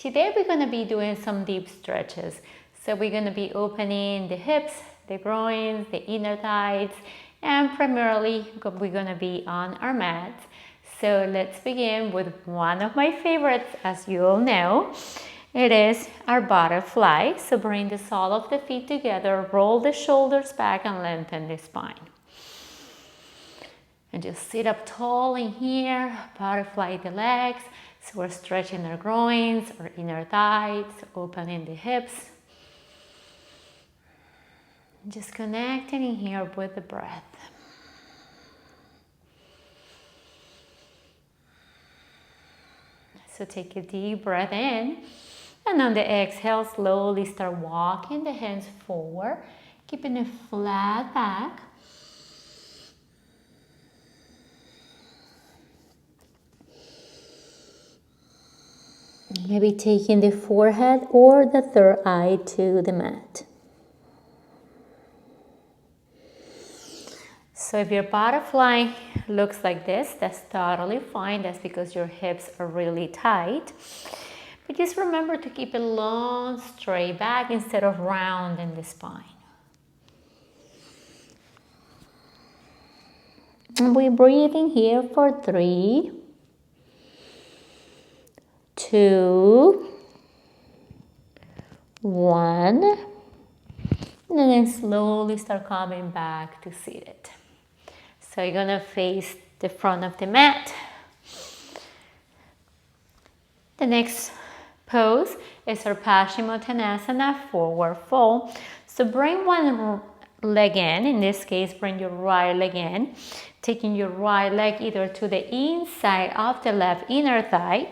Today we're going to be doing some deep stretches. So we're going to be opening the hips, the groins, the inner thighs, and primarily we're going to be on our mats. So let's begin with one of my favorites, as you all know. It is our butterfly. So bring the sole of the feet together, roll the shoulders back and lengthen the spine. And just sit up tall in here, butterfly the legs. So we're stretching our groins, our inner thighs, opening the hips. Just connecting in here with the breath. So take a deep breath in, and on the exhale, slowly start walking the hands forward, keeping a flat back. Maybe taking the forehead or the third eye to the mat. So if your butterfly looks like this, that's totally fine. That's because your hips are really tight. But just remember to keep it long, straight back instead of round in the spine. And we're breathing here for 3, 2, 1, and then slowly start coming back to seated. So you're gonna face the front of the mat. The next pose is our Paschimottanasana, forward fold. So bring one leg in this case, bring your right leg in, taking your right leg either to the inside of the left inner thigh,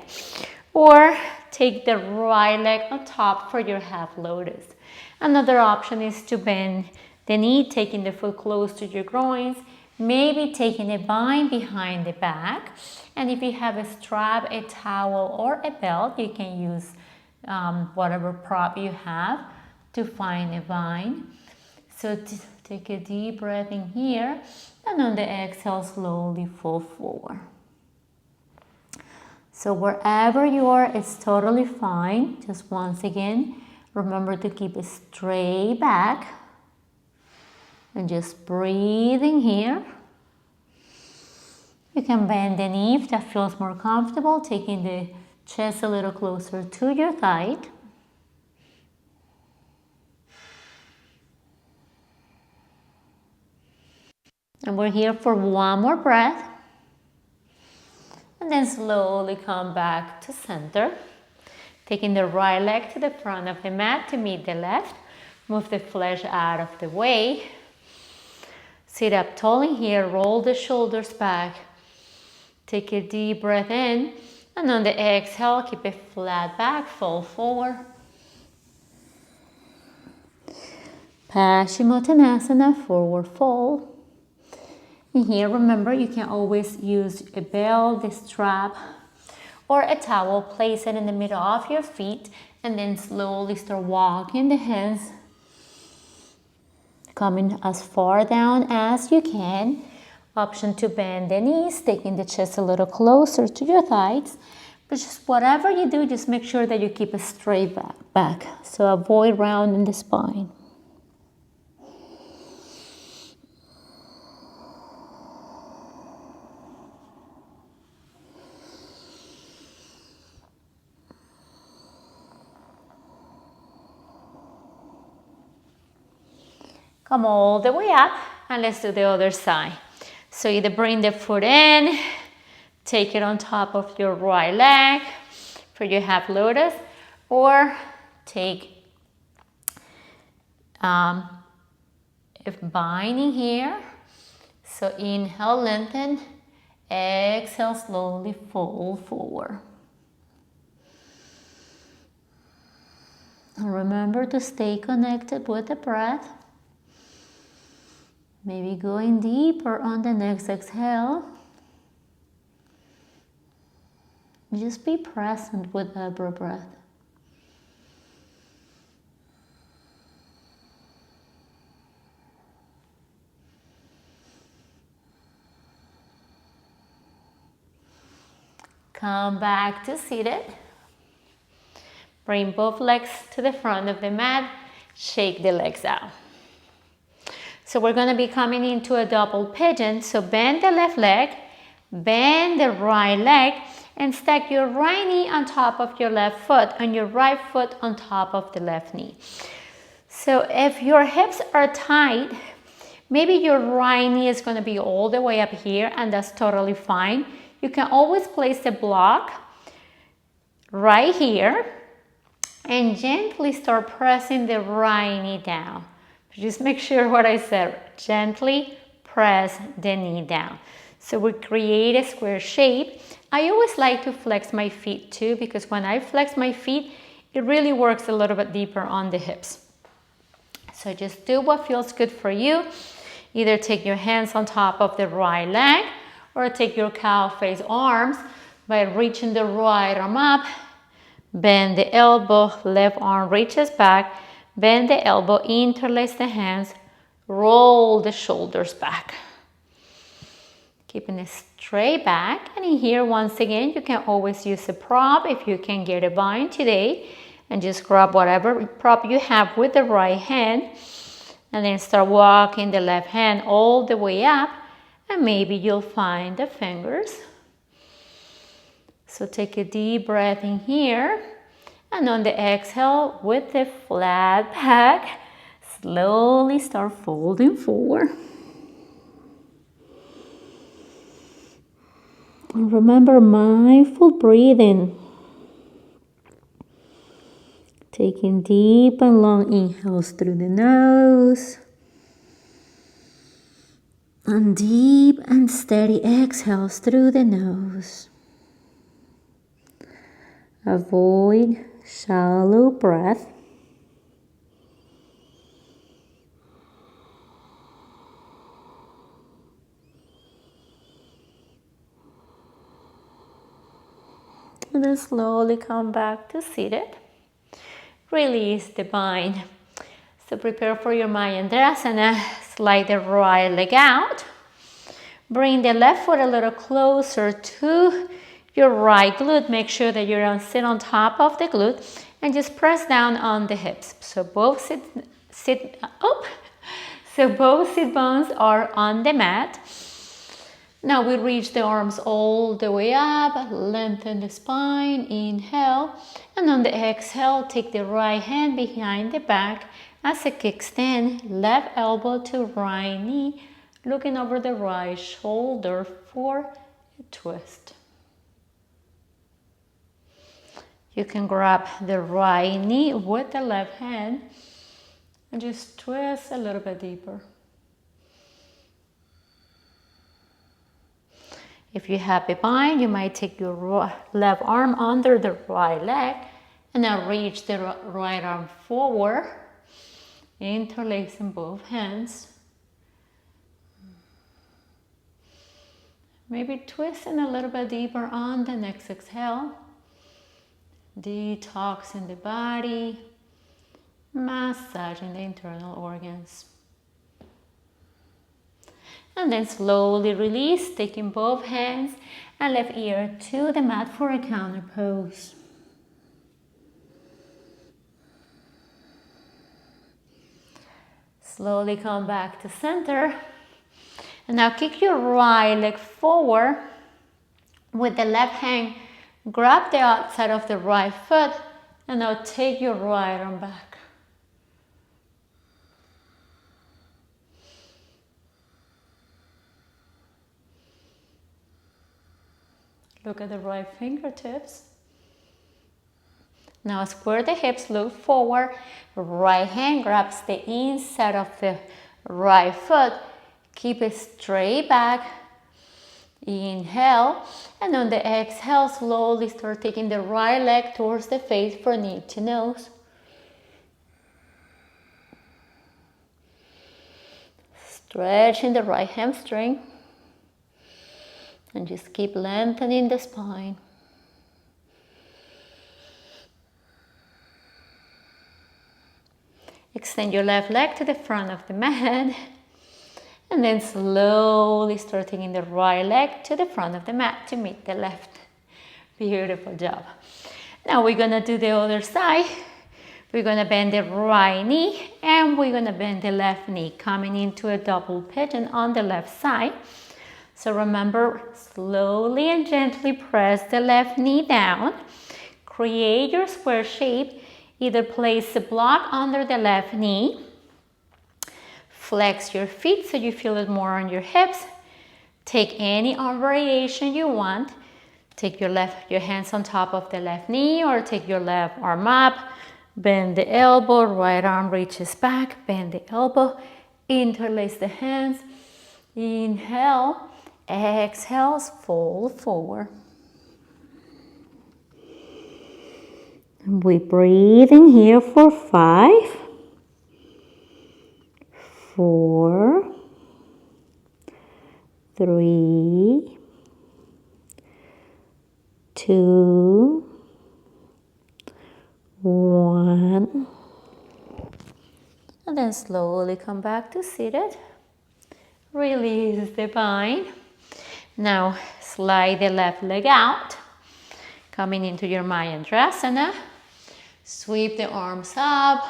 or take the right leg on top for your half lotus. Another option is to bend the knee, taking the foot close to your groins, maybe taking a bind behind the back. And if you have a strap, a towel, or a belt, you can use whatever prop you have to find a bind. So take a deep breath in here, and on the exhale, slowly fall forward. So wherever you are, it's totally fine. Just once again, remember to keep it straight back. And just breathing here. You can bend the knee if that feels more comfortable, taking the chest a little closer to your thigh. And we're here for one more breath. And then slowly come back to center. Taking the right leg to the front of the mat to meet the left. Move the flesh out of the way. Sit up tall in here, roll the shoulders back. Take a deep breath in, and on the exhale, keep it flat back, fall forward. Paschimottanasana, forward fold. In here, remember, you can always use a belt, a strap, or a towel. Place it in the middle of your feet, and then slowly start walking the hands, coming as far down as you can. Option to bend the knees, taking the chest a little closer to your thighs. But just whatever you do, just make sure that you keep it straight back. So avoid rounding the spine. Come all the way up, and let's do the other side. So either bring the foot in, take it on top of your right leg for your half lotus, or take a binding here. So inhale, lengthen, exhale, slowly fold forward. And remember to stay connected with the breath. Maybe going deeper on the next exhale. Just be present with every breath. Come back to seated. Bring both legs to the front of the mat, shake the legs out. So we're going to be coming into a double pigeon. So bend the left leg, bend the right leg, and stack your right knee on top of your left foot and your right foot on top of the left knee. So if your hips are tight, maybe your right knee is going to be all the way up here, and that's totally fine. You can always place the block right here and gently start pressing the right knee down. Just make sure what I said, gently press the knee down. So we create a square shape. I always like to flex my feet too, because when I flex my feet, it really works a little bit deeper on the hips. So just do what feels good for you. Either take your hands on top of the right leg or take your cow face arms by reaching the right arm up, bend the elbow, left arm reaches back, bend the elbow, interlace the hands, roll the shoulders back. Keeping it straight back. And in here, once again, you can always use a prop if you can get a bind today. And just grab whatever prop you have with the right hand. And then start walking the left hand all the way up. And maybe you'll find the fingers. So take a deep breath in here. And on the exhale, with the flat back, slowly start folding forward. And remember, mindful breathing. Taking deep and long inhales through the nose. And deep and steady exhales through the nose. Avoid shallow breath. And then slowly come back to seated. Release the bind. So prepare for your Mayandrasana. Slide the right leg out. Bring the left foot a little closer to your right glute. Make sure that you don't sit on top of the glute, and just press down on the hips. So both sit bones are on the mat. Now we reach the arms all the way up, lengthen the spine, inhale, and on the exhale, take the right hand behind the back as a kickstand, left elbow to right knee, looking over the right shoulder for a twist. You can grab the right knee with the left hand and just twist a little bit deeper. If you have a bind, you might take your left arm under the right leg and now reach the right arm forward, interlacing both hands. Maybe twisting a little bit deeper on the next exhale. Detoxing the body, massaging the internal organs. And then slowly release, taking both hands and left ear to the mat for a counter pose. Slowly come back to center. And now kick your right leg forward. With the left hand, grab the outside of the right foot and now take your right arm back. Look at the right fingertips. Now square the hips, look forward. Right hand grabs the inside of the right foot. Keep it straight back. Inhale. And on the exhale, slowly start taking the right leg towards the face for knee to nose. Stretching the right hamstring. And just keep lengthening the spine. Extend your left leg to the front of the mat. And then slowly start taking the right leg to the front of the mat to meet the left. Beautiful job. Now we're gonna do the other side. We're gonna bend the right knee and we're gonna bend the left knee, coming into a double pigeon on the left side. So remember, slowly and gently press the left knee down. Create your square shape. Either place the block under the left knee. Flex your feet so you feel it more on your hips. Take any arm variation you want. Take your hands on top of the left knee or take your left arm up. Bend the elbow, right arm reaches back, bend the elbow, interlace the hands. Inhale, exhale, fold forward. We breathe in here for 5, 4, 3, 2, 1, and then slowly come back to seated. Release the bind. Now slide the left leg out, coming into your Mayandrasana. Sweep the arms up,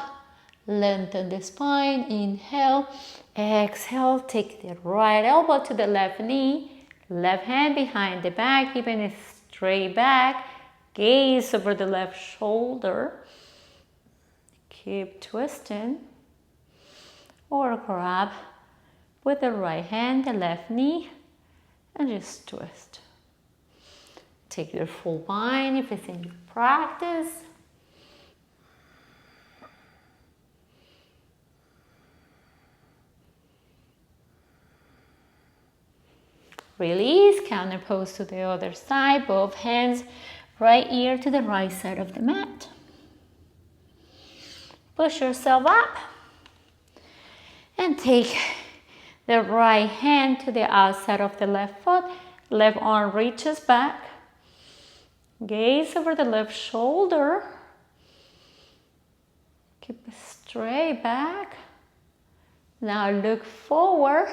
lengthen the spine. Inhale, exhale, take the right elbow to the left knee, left hand behind the back, keeping it straight back. Gaze over the left shoulder. Keep twisting. Or grab with the right hand the left knee and just twist. Take your full bind if it's in your practice. Release, counter pose to the other side, both hands right ear to the right side of the mat. Push yourself up and take the right hand to the outside of the left foot. Left arm reaches back. Gaze over the left shoulder. Keep it straight back. Now look forward.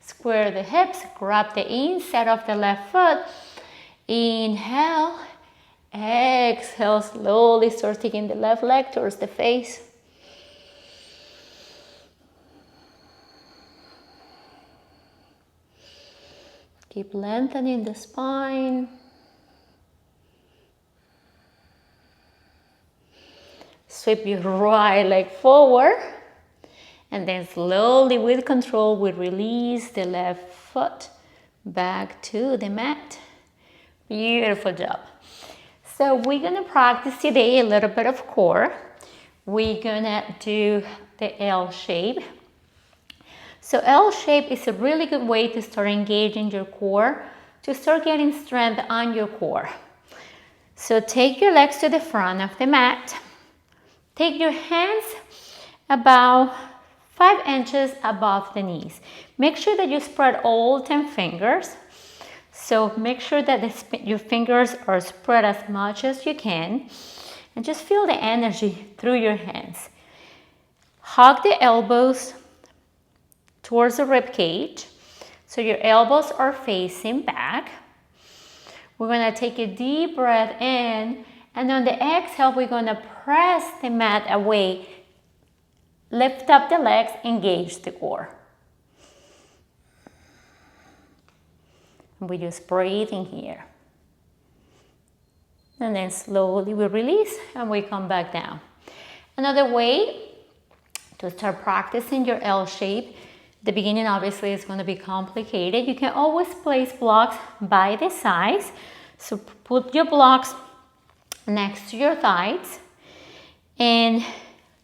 Square the hips. Grab the inside of the left foot. Inhale. Exhale. Slowly start taking the left leg towards the face. Keep lengthening the spine. Sweep your right leg forward. And then slowly, with control, we release the left foot back to the mat. Beautiful job. So we're going to practice today a little bit of core. We're going to do the L shape. So L shape is a really good way to start engaging your core, to start getting strength on your core. So take your legs to the front of the mat. Take your hands about 5 inches above the knees. Make sure that you spread all 10 fingers. So make sure that your fingers are spread as much as you can. And just feel the energy through your hands. Hug the elbows towards the rib cage. So your elbows are facing back. We're going to take a deep breath in, and on the exhale, we're going to press the mat away. Lift up the legs, engage the core. And we just breathe in here. And then slowly we release and we come back down. Another way to start practicing your L shape. The beginning obviously is going to be complicated. You can always place blocks by the sides. So put your blocks next to your thighs and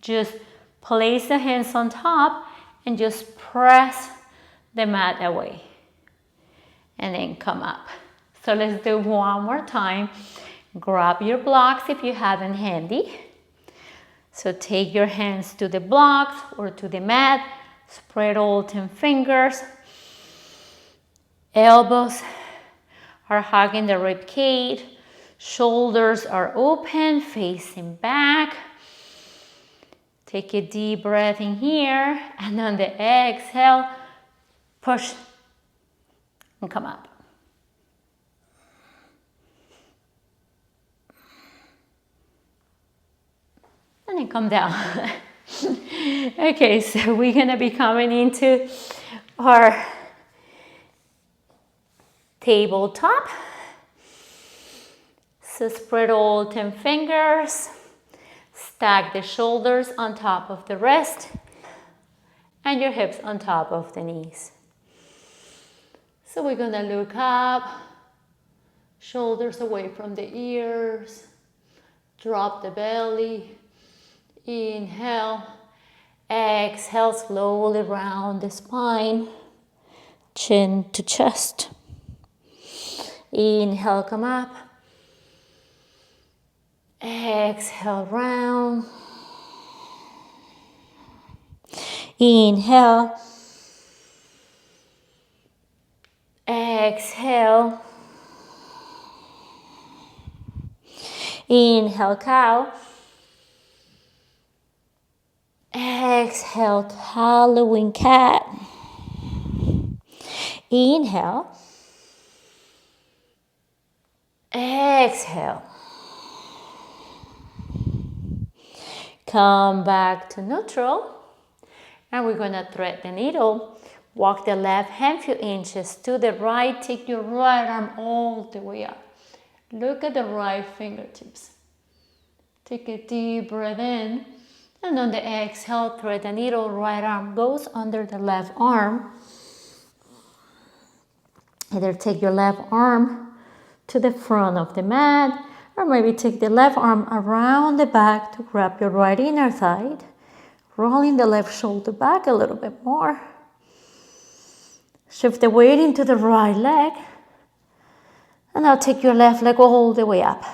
just place the hands on top and just press the mat away. And then come up. So let's do one more time. Grab your blocks if you have them handy. So take your hands to the blocks or to the mat. Spread all 10 fingers. Elbows are hugging the rib cage. Shoulders are open, facing back. Take a deep breath in here. And on the exhale, push and come up. then come down. Okay, so we're gonna be coming into our tabletop. So spread all 10 fingers, stack the shoulders on top of the wrist, and your hips on top of the knees. So we're gonna look up, shoulders away from the ears, drop the belly, inhale, exhale, slowly round the spine, chin to chest. Inhale, come up, exhale, round, inhale, exhale, inhale, cow, exhale, halloween cat, inhale, exhale, come back to neutral, and we're going to thread the needle. Walk the left hand few inches to the right, take your right arm all the way up. Look at the right fingertips. Take a deep breath in, and on the exhale, thread the needle, right arm goes under the left arm. Either take your left arm to the front of the mat, or maybe take the left arm around the back to grab your right inner thigh, rolling the left shoulder back a little bit more. Shift the weight into the right leg, and now take your left leg all the way up.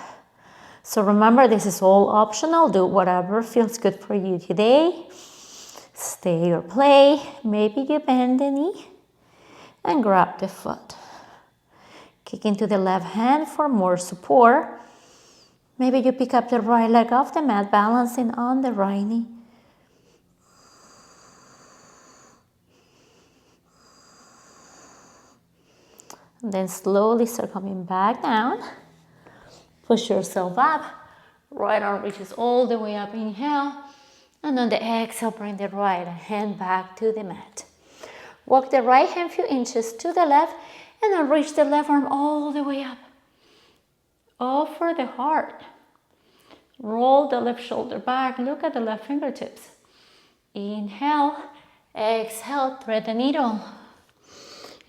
So remember, this is all optional. Do whatever feels good for you today. Stay or play. Maybe you bend the knee and grab the foot. Kick into the left hand for more support. Maybe you pick up the right leg off the mat, balancing on the right knee. And then slowly start coming back down. Push yourself up. Right arm reaches all the way up. Inhale. And on the exhale, bring the right hand back to the mat. Walk the right hand a few inches to the left, and then reach the left arm all the way up. Over the heart. Roll the left shoulder back. Look at the left fingertips. Inhale. Exhale. Thread the needle.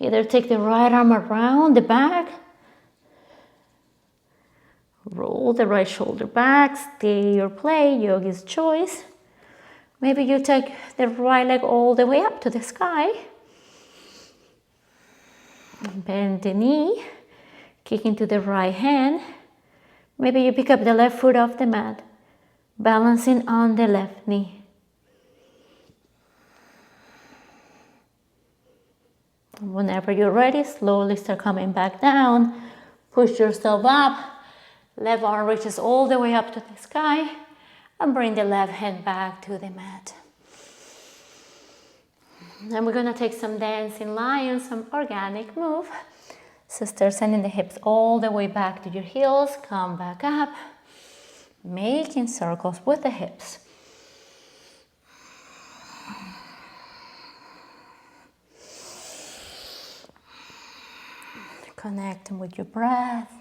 Either take the right arm around the back. Roll the right shoulder back. Stay or play. Yogi's choice. Maybe you take the right leg all the way up to the sky. Bend the knee. Kick into the right hand. Maybe you pick up the left foot off the mat, balancing on the left knee. Whenever you're ready, slowly start coming back down. Push yourself up. Left arm reaches all the way up to the sky. And bring the left hand back to the mat. Then we're going to take some dancing lion, some organic move. So start sending the hips all the way back to your heels. Come back up. Making circles with the hips. Connecting with your breath.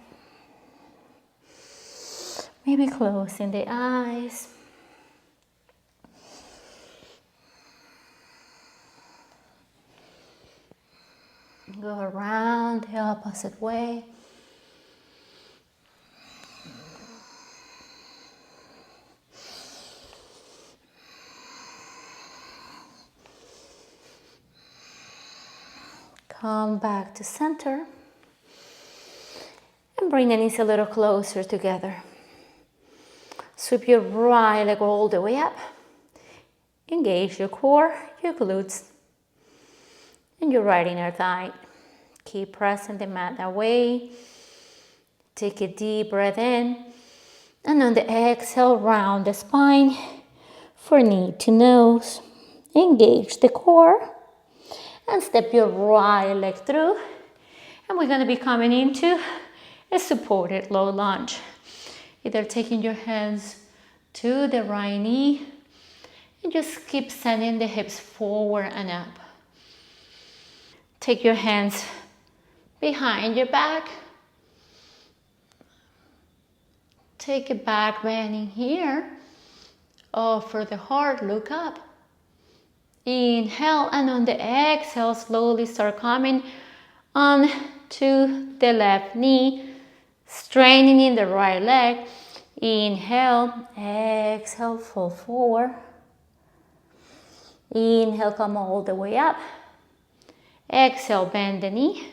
Maybe closing the eyes. Go around the opposite way. Come back to center. And bring the knees a little closer together. Sweep your right leg all the way up. Engage your core, your glutes, and your right inner thigh. Keep pressing the mat away. Take a deep breath in. And on the exhale, round the spine for knee to nose. Engage the core. And step your right leg through. And we're going to be coming into a supported low lunge. Either taking your hands to the right knee, and just keep sending the hips forward and up. Take your hands behind your back. Take a back bending here. Offer the heart, look up. Inhale, and on the exhale, slowly start coming on to the left knee, straining the right leg. Inhale, exhale, fall forward. Inhale, come all the way up. Exhale, bend the knee.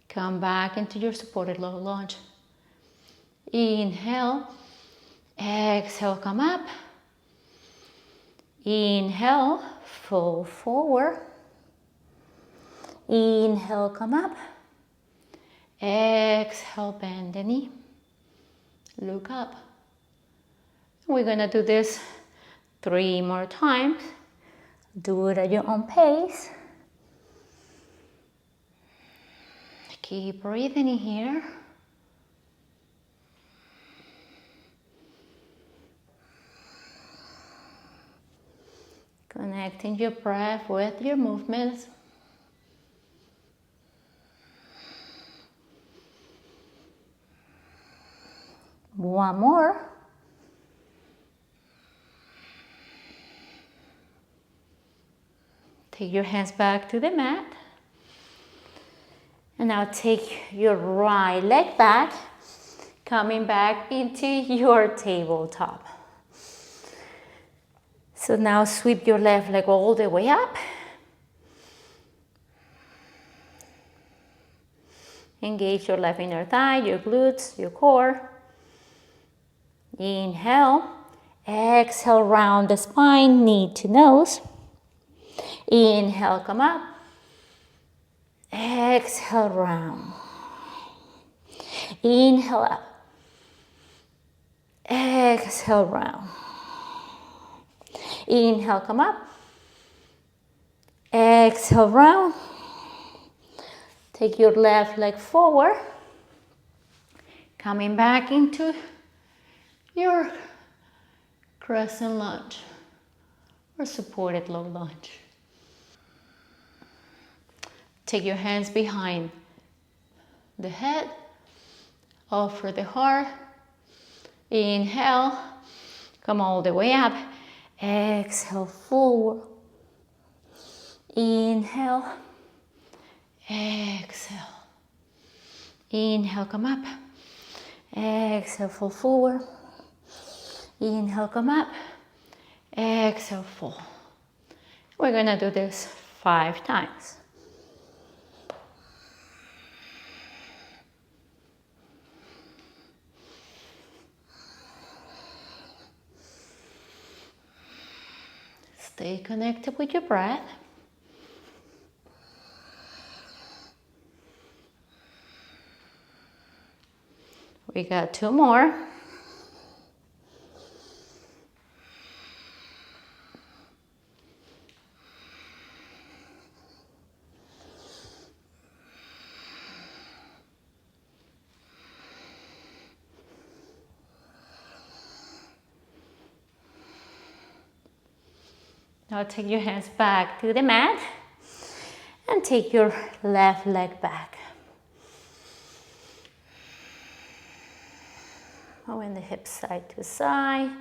Come back into your supported low lunge. Inhale, exhale, come up. Inhale, fall forward. Inhale, come up. Exhale, bend the knee. Look up. We're gonna do this 3 more times. Do it at your own pace. Keep breathing in here. Connecting your breath with your movements. One more. Take your hands back to the mat. And now take your right leg back, coming back into your tabletop. So now sweep your left leg all the way up. Engage your left inner thigh, your glutes, your core. Inhale. Exhale, round the spine, knee to nose. Inhale, come up. Exhale, round. Inhale up. Exhale, round. Inhale, come up. Exhale, round. Take your left leg forward. Coming back into your crescent lunge or supported low lunge. Take your hands behind the head. Offer the heart. Inhale. Come all the way up. Exhale, forward. Inhale. Exhale. Inhale, come up. Exhale, fall forward. Inhale, come up. Exhale, fall. We're gonna do this 5 times. Stay connected with your breath. We got 2 more. Now take your hands back to the mat and take your left leg back. Moving the hips side to side.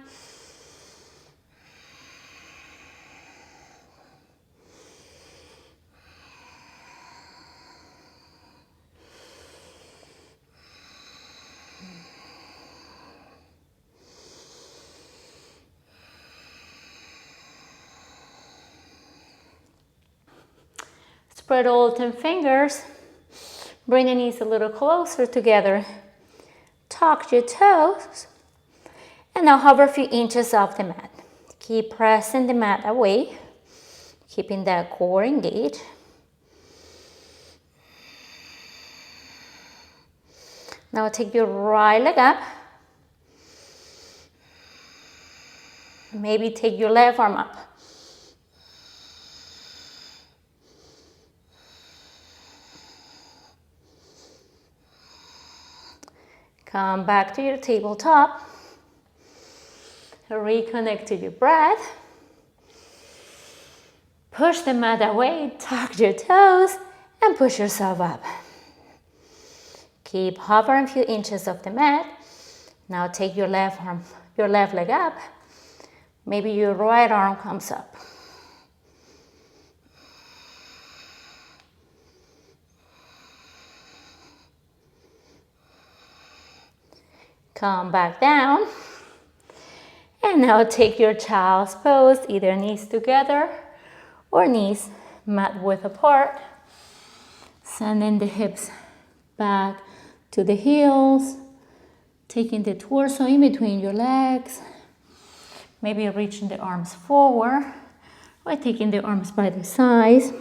Spread all 10 fingers. Bring the knees a little closer together. Tuck your toes. And now hover a few inches off the mat. Keep pressing the mat away. Keeping that core engaged. Now take your right leg up. Maybe take your left arm up. Come back to your tabletop. Reconnect to your breath. Push the mat away, tuck your toes, and push yourself up. Keep hovering a few inches off the mat. Now take your left leg up. Maybe your right arm comes up. Come back down. And now take your child's pose, either knees together or knees mat width apart. Sending the hips back to the heels. Taking the torso in between your legs. Maybe reaching the arms forward or taking the arms by the sides.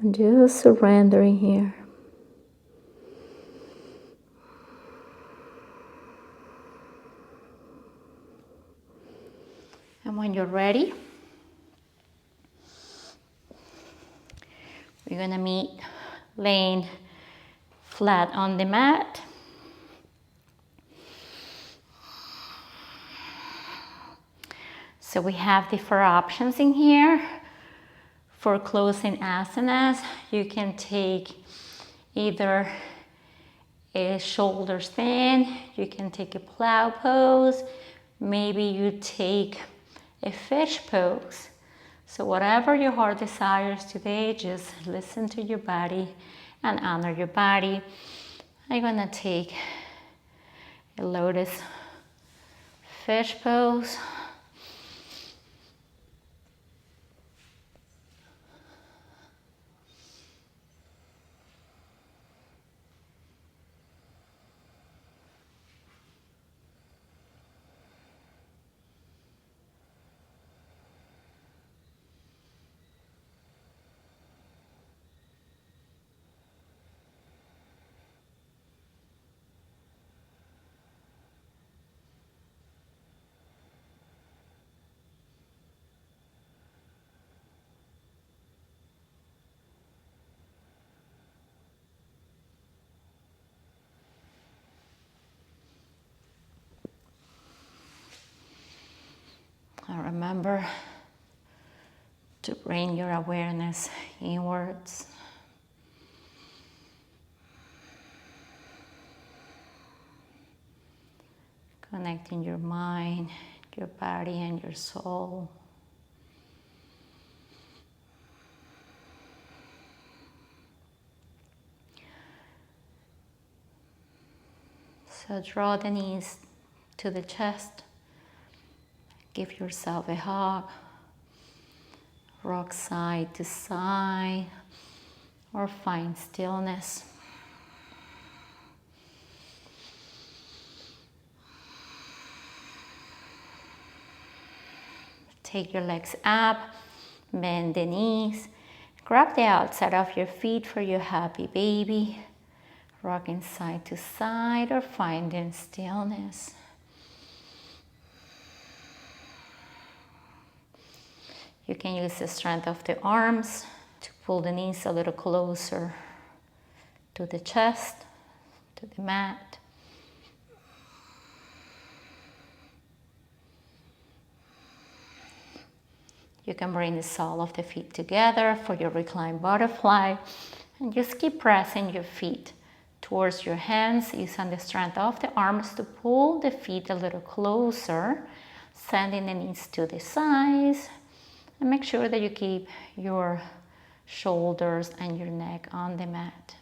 And just surrendering here. And when you're ready, we're gonna meet laying flat on the mat. So we have different options in here. For closing asanas, you can take either a shoulder stand, you can take a plow pose, maybe you take a fish pose. So whatever your heart desires today, just listen to your body and honor your body. I'm gonna take a lotus fish pose. And remember to bring your awareness inwards. Connecting your mind, your body, and your soul. So draw the knees to the chest. Give yourself a hug. Rock side to side or find stillness. Take your legs up, bend the knees, grab the outside of your feet for your happy baby. Rocking side to side or finding stillness. You can use the strength of the arms to pull the knees a little closer to the chest, to the mat. You can bring the sole of the feet together for your reclined butterfly and just keep pressing your feet towards your hands, using the strength of the arms to pull the feet a little closer, sending the knees to the sides. And make sure that you keep your shoulders and your neck on the mat.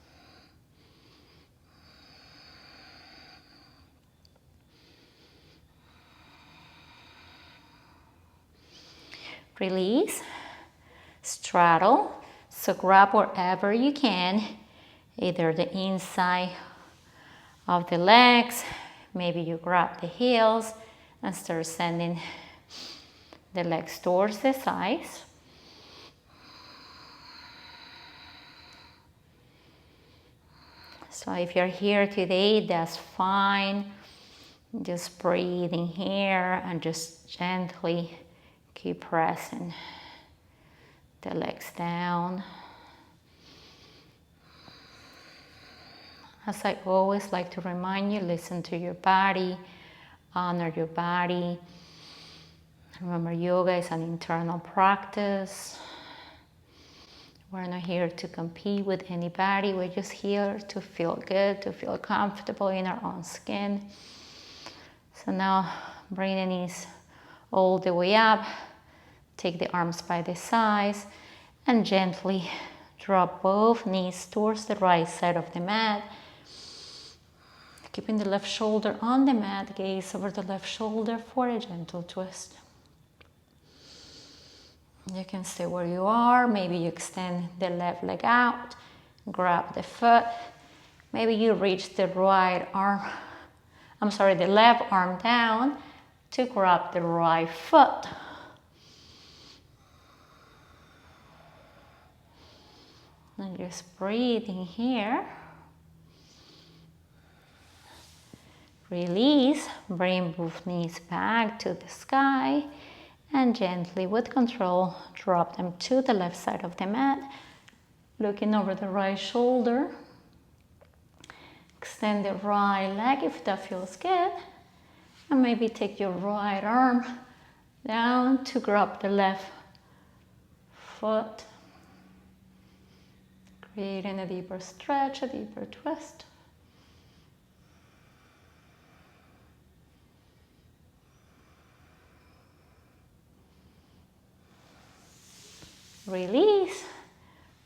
Release, straddle. So grab wherever you can, either the inside of the legs, maybe you grab the heels and start sending the legs towards the sides. So if you're here today, that's fine. Just breathe in here and just gently keep pressing the legs down. As I always like to remind you, listen to your body, honor your body. Remember, yoga is an internal practice. We're not here to compete with anybody. We're just here to feel good, to feel comfortable in our own skin. So now bring the knees all the way up. Take the arms by the sides and gently drop both knees towards the right side of the mat. Keeping the left shoulder on the mat, gaze over the left shoulder for a gentle twist. You can stay where you are. Maybe you extend the left leg out, grab the foot. Maybe you reach the the left arm down to grab the right foot. And just breathing here. Release, bring both knees back to the sky and gently, with control, drop them to the left side of the mat. Looking over the right shoulder. Extend the right leg if that feels good. And maybe take your right arm down to grab the left foot. Creating a deeper stretch, a deeper twist. Release,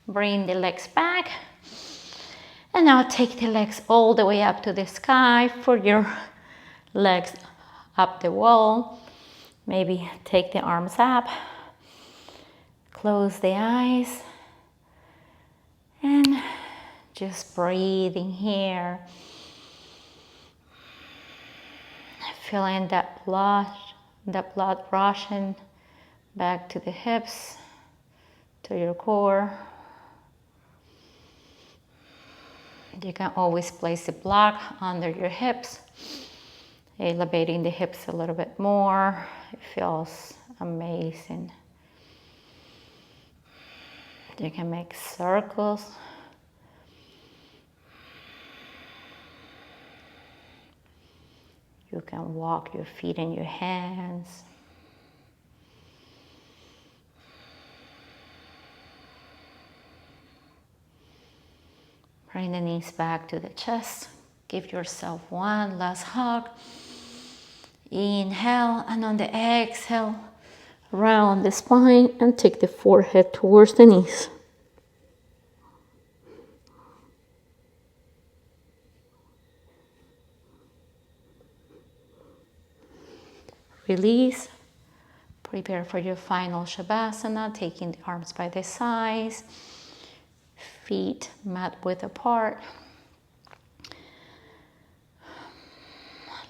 bring the legs back, and now take the legs all the way up to the sky for your legs up the wall. Maybe take the arms up, close the eyes, and just breathing here. Feeling that blood rushing back to the hips, to your core. You can always place a block under your hips, elevating the hips a little bit more. It feels amazing. You can make circles. You can walk your feet and your hands. Bring the knees back to the chest. Give yourself one last hug. Inhale, and on the exhale, round the spine and take the forehead towards the knees. Release. Prepare for your final Shavasana, taking the arms by the sides. Feet mat width apart.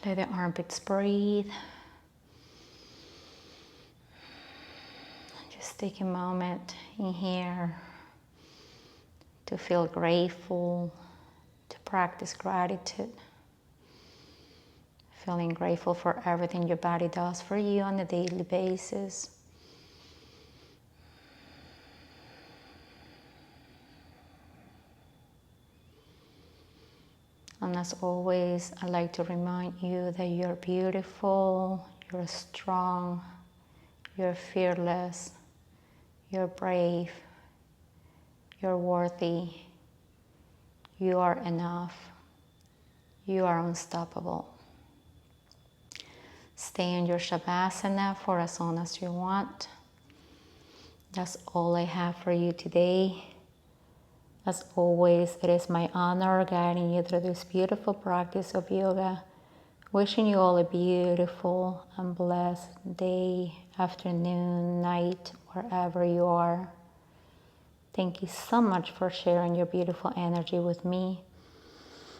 Let the armpits breathe. Just take a moment in here to feel grateful, to practice gratitude. Feeling grateful for everything your body does for you on a daily basis. And as always, I like to remind you that you're beautiful, you're strong, you're fearless, you're brave, you're worthy, you are enough, you are unstoppable. Stay in your Shavasana for as long as you want. That's all I have for you today. As always, it is my honor guiding you through this beautiful practice of yoga. Wishing you all a beautiful and blessed day, afternoon, night, wherever you are. Thank you so much for sharing your beautiful energy with me.